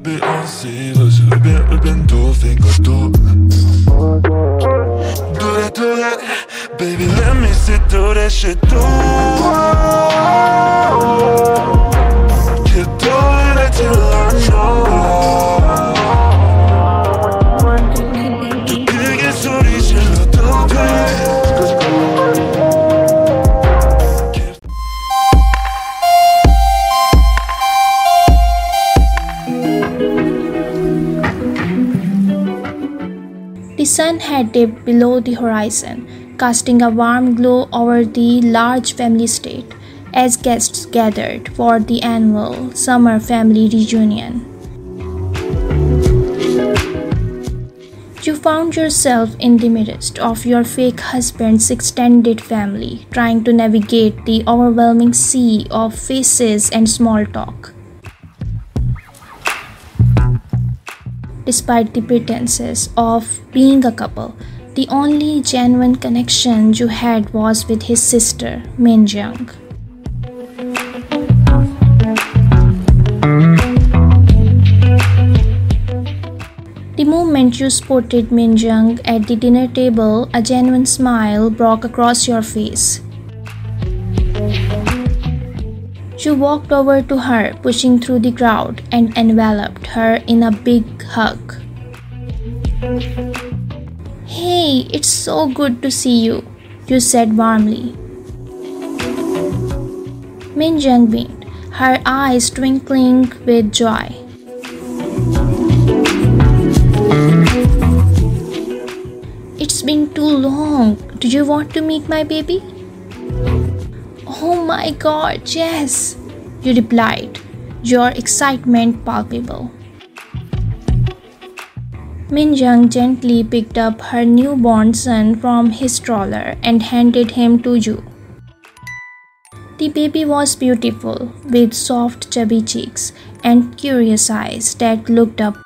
被 on scene 了，是随便多 think 个多。Do that, baby, let me sit through that shit too. Keep doing it till I know. 더 크게 소리 질러도 돼. The sun had dipped below the horizon, casting a warm glow over the large family estate as guests gathered for the annual summer family reunion. You found yourself in the midst of your fake husband's extended family, trying to navigate the overwhelming sea of faces and small talk. Despite the pretenses of being a couple, the only genuine connection you had was with his sister, Minjung. The moment you spotted Minjung at the dinner table, a genuine smile broke across your face. You walked over to her, pushing through the crowd, and enveloped her in a big hug. "Hey, it's so good to see you," you said warmly. Minjung beamed, her eyes twinkling with joy. "It's been too long. Do you want to meet my baby?" "Oh my God, yes," you replied, your excitement palpable. Minjung gently picked up her newborn son from his stroller and handed him to you. The baby was beautiful, with soft chubby cheeks and curious eyes that looked up.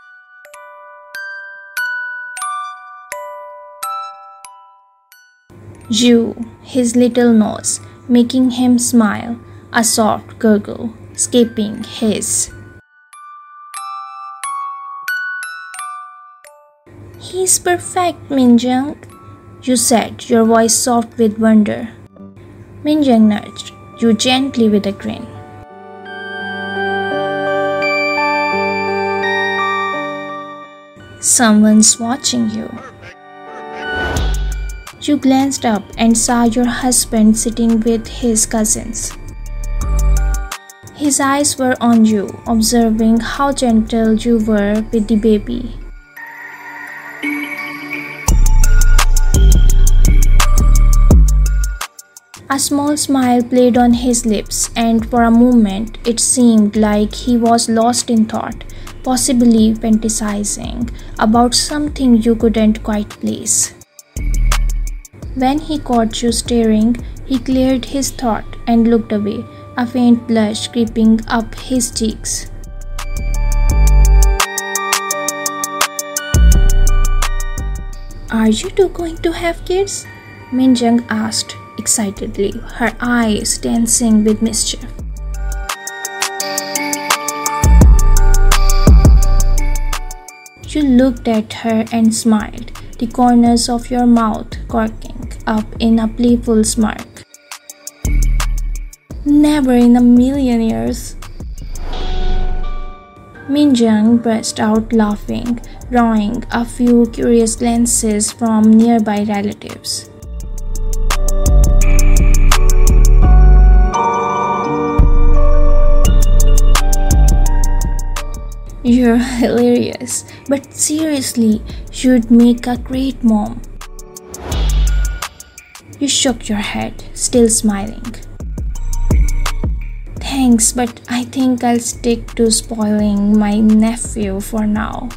You, his little nose, making him smile, a soft gurgle escaping his. "He's perfect, Minjung," you said, your voice soft with wonder. Minjung nudged you gently with a grin. "Someone's watching you." You glanced up and saw your husband sitting with his cousins. His eyes were on you, observing how gentle you were with the baby. A small smile played on his lips, and for a moment it seemed like he was lost in thought, possibly fantasizing about something you couldn't quite place. When he caught you staring, he cleared his thought and looked away, a faint blush creeping up his cheeks. "Are you two going to have kids?" Minjung asked excitedly, her eyes dancing with mischief. You looked at her and smiled, the corners of your mouth quirking up in a playful smirk. "Never in a million years." Minjung burst out laughing, drawing a few curious glances from nearby relatives. "You're hilarious, but seriously, you'd make a great mom." You shook your head, still smiling. "Thanks, but I think I'll stick to spoiling my nephew for now."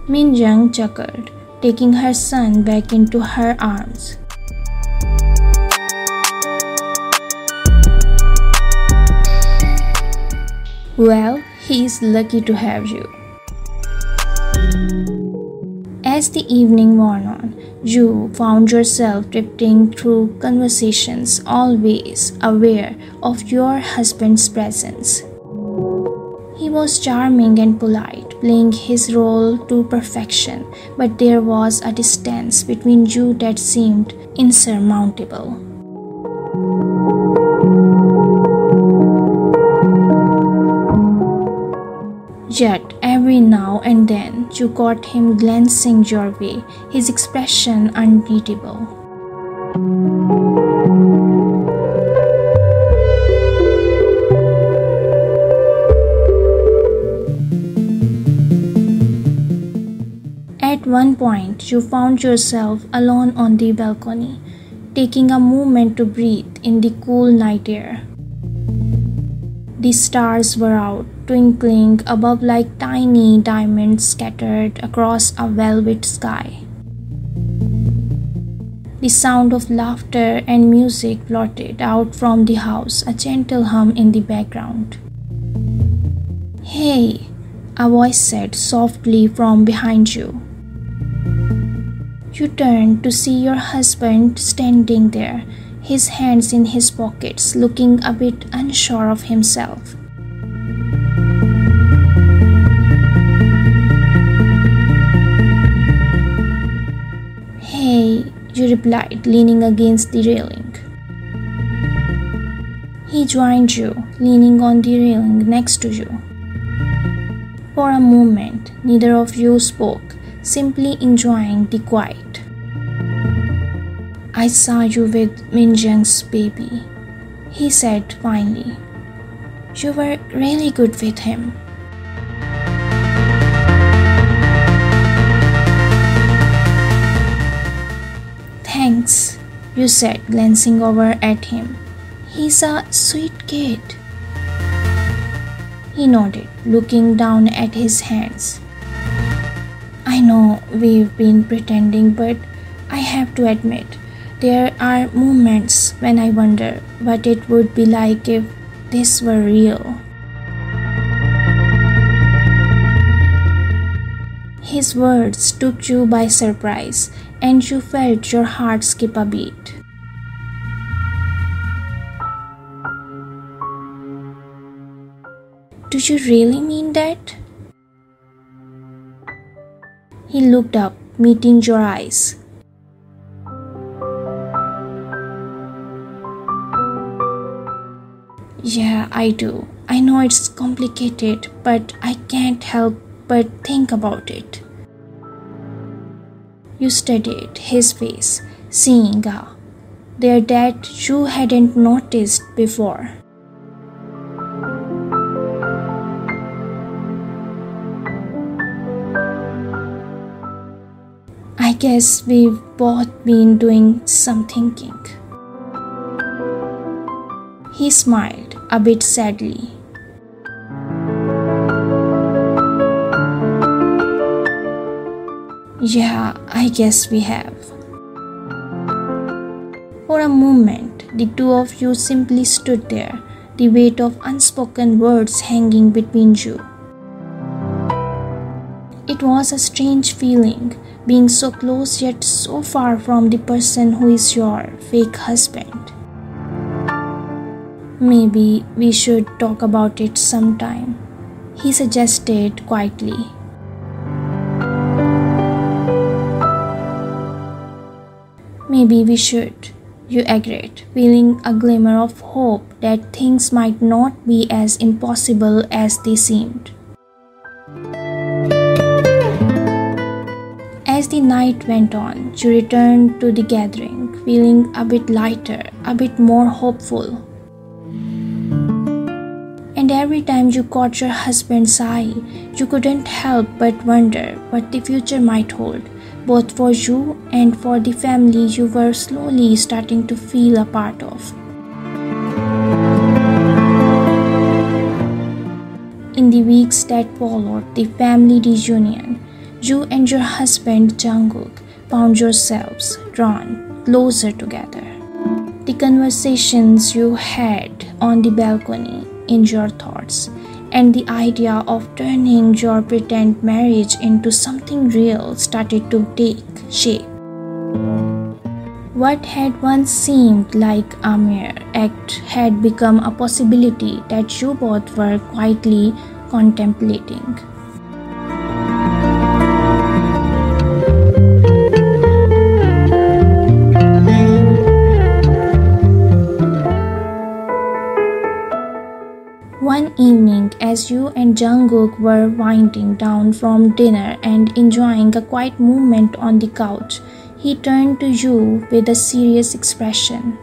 Minjung chuckled, taking her son back into her arms. "Well, he's lucky to have you." As the evening wore on, you found yourself drifting through conversations, always aware of your husband's presence. He He was charming and polite, playing his role to perfection, but there was a distance between you that seemed insurmountable. Yet, every now and then, you caught him glancing your way, his expression unreadable. At one point, you found yourself alone on the balcony, taking a moment to breathe in the cool night air. The stars were out, twinkling above like tiny diamonds scattered across a velvet sky. The sound of laughter and music floated out from the house, a gentle hum in the background. "Hey," a voice said softly from behind you. You turned to see your husband standing there, his hands in his pockets, looking a bit unsure of himself. "Hey," you replied, leaning against the railing. He joined you, leaning on the railing next to you. For a moment, neither of you spoke, simply enjoying the quiet. "I saw you with Minjung's baby," he said finally. "You were really good with him." "Thanks," you said, glancing over at him. "He's a sweet kid." He nodded, looking down at his hands. "I know we've been pretending, but I have to admit, there are moments when I wonder what it would be like if this were real." His words took you by surprise, and you felt your heart skip a beat. "Do you really mean that?" He looked up, meeting your eyes. "Yeah, I do. I know it's complicated, but I can't help but think about it." You studied his face, seeing there that you hadn't noticed before. "I guess we've both been doing some thinking." He smiled a bit sadly. "Yeah, I guess we have." For a moment, the two of you simply stood there, the weight of unspoken words hanging between you. It was a strange feeling, being so close yet so far from the person who is your fake husband. "Maybe we should talk about it sometime," he suggested quietly. "Maybe we should," you agreed, feeling a glimmer of hope that things might not be as impossible as they seemed. As the night went on, you returned to the gathering, feeling a bit lighter, a bit more hopeful. And every time you caught your husband's eye, you couldn't help but wonder what the future might hold, both for you and for the family you were slowly starting to feel a part of. In the weeks that followed the family reunion, you and your husband Jungkook found yourselves drawn closer together. The conversations you had on the balcony, in your thoughts, and the idea of turning your pretend marriage into something real started to take shape. What had once seemed like a mere act had become a possibility that you both were quietly contemplating. One evening, as you and Jungkook were winding down from dinner and enjoying a quiet moment on the couch, he turned to you with a serious expression.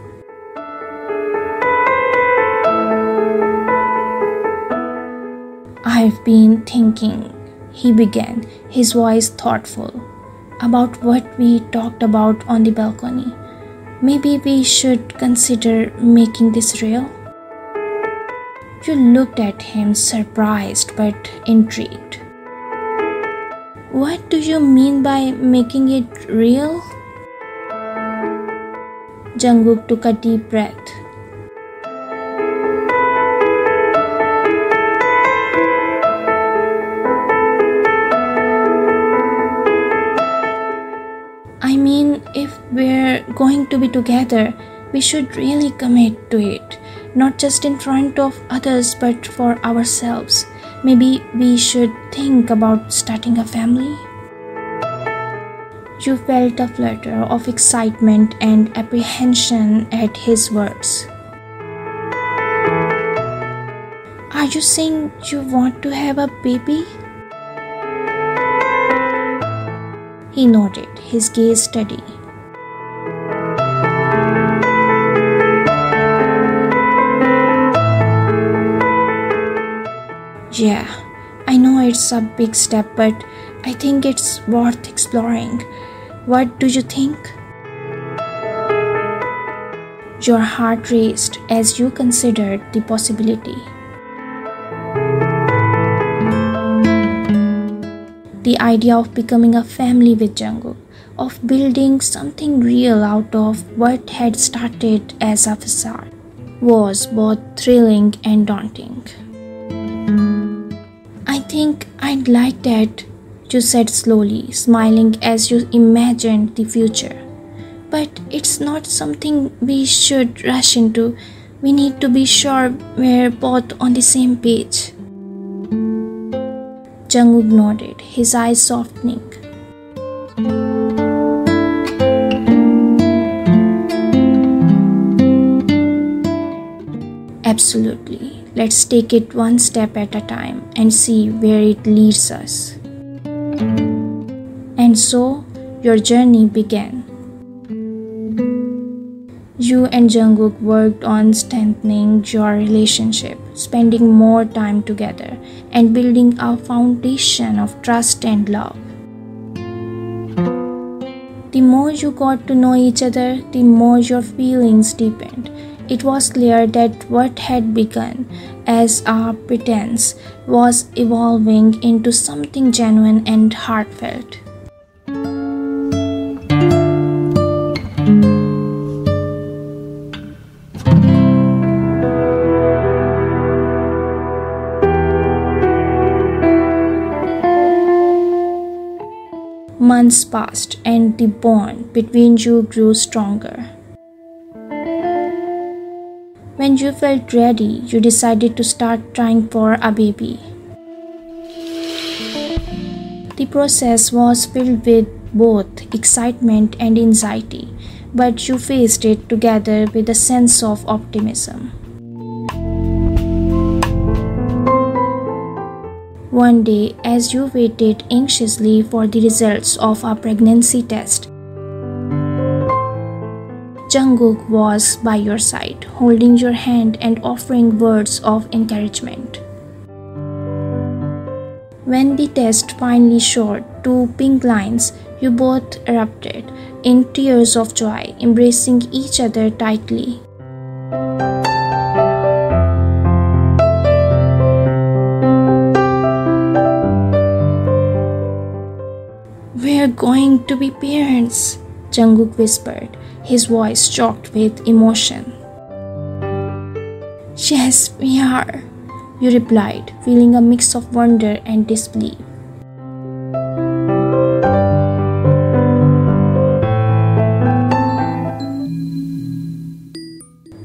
"I've been thinking," he began, his voice thoughtful, "about what we talked about on the balcony. Maybe we should consider making this real." You looked at him, surprised but intrigued. "What do you mean by making it real?" Jungkook took a deep breath. "I mean, if we're going to be together, we should really commit to it. Not just in front of others, but for ourselves. Maybe we should think about starting a family." You felt a flutter of excitement and apprehension at his words. "Are you saying you want to have a baby?" He nodded, his gaze steady. "Yeah, I know it's a big step, but I think it's worth exploring. What do you think?" Your heart raced as you considered the possibility. The idea of becoming a family with Jungkook, of building something real out of what had started as a facade, was both thrilling and daunting. "I think I'd like that," you said slowly, smiling as you imagined the future. "But it's not something we should rush into. We need to be sure we're both on the same page." Jungkook nodded, his eyes softening. "Absolutely. Let's take it one step at a time and see where it leads us." And so, your journey began. You and Jungkook worked on strengthening your relationship, spending more time together, and building a foundation of trust and love. The more you got to know each other, the more your feelings deepened. It was clear that what had begun as a pretense was evolving into something genuine and heartfelt. Months passed and the bond between you grew stronger. When you felt ready, you decided to start trying for a baby. The process was filled with both excitement and anxiety, but you faced it together with a sense of optimism. One day, as you waited anxiously for the results of a pregnancy test, Jungkook was by your side, holding your hand and offering words of encouragement. When the test finally showed 2 pink lines, you both erupted in tears of joy, embracing each other tightly. "We're going to be parents," Jungkook whispered, his voice choked with emotion. "Yes, we are," you replied, feeling a mix of wonder and disbelief.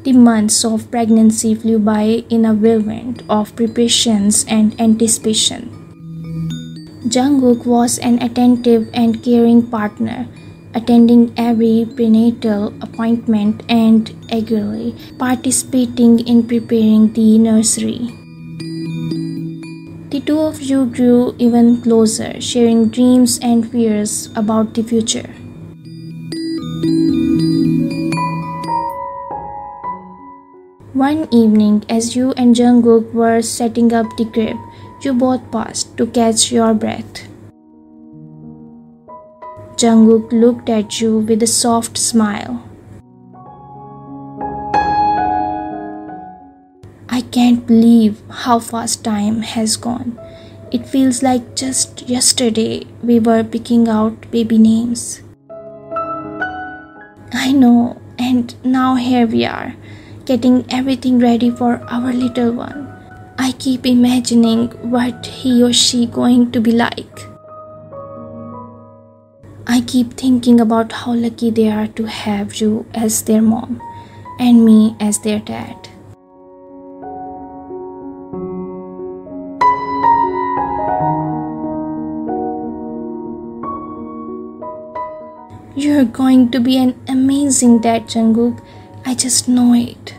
The The months of pregnancy flew by in a whirlwind of preparations and anticipation. Jungkook was an attentive and caring partner, attending every prenatal appointment and eagerly participating in preparing the nursery. The two of you grew even closer, sharing dreams and fears about the future. One evening, as you and Jungkook were setting up the crib, you both paused to catch your breath. Jungkook looked at you with a soft smile. I can't believe how fast time has gone. It feels like just yesterday we were picking out baby names. I know, and now here we are, getting everything ready for our little one. I keep imagining what he or she going to be like. I keep thinking about how lucky they are to have you as their mom and me as their dad. You're going to be an amazing dad, Jungkook. I just know it.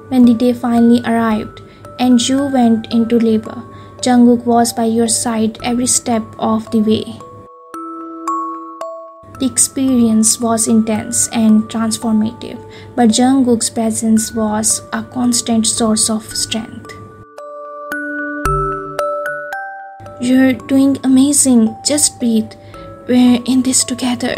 When the day finally arrived and you went into labor, Jungkook was by your side every step of the way. The experience was intense and transformative, but Jungkook's presence was a constant source of strength. You're doing amazing. Just breathe. We're in this together.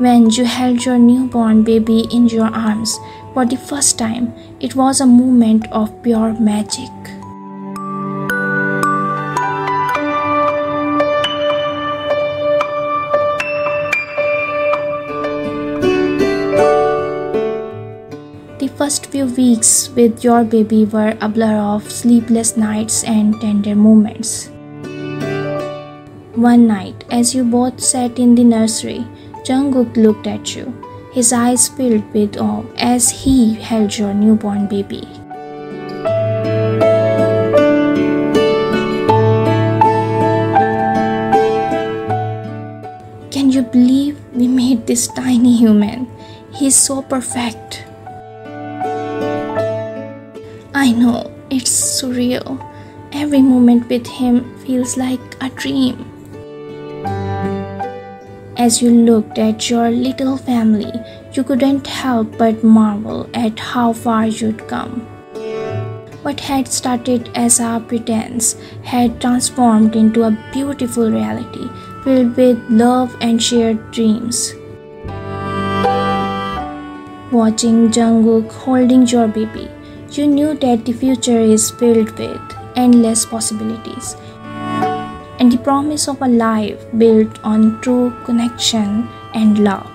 When you held your newborn baby in your arms for the first time, it was a moment of pure magic. The first few weeks with your baby were a blur of sleepless nights and tender moments. One night, as you both sat in the nursery, Jungkook looked at you, his eyes filled with awe as he held your newborn baby. Can you believe we made this tiny human? He's so perfect. I know, it's surreal. Every moment with him feels like a dream. As you looked at your little family, you couldn't help but marvel at how far you'd come. What had started as a pretense had transformed into a beautiful reality filled with love and shared dreams. Watching Jungkook holding your baby, you knew that the future is filled with endless possibilities and the promise of a life built on true connection and love.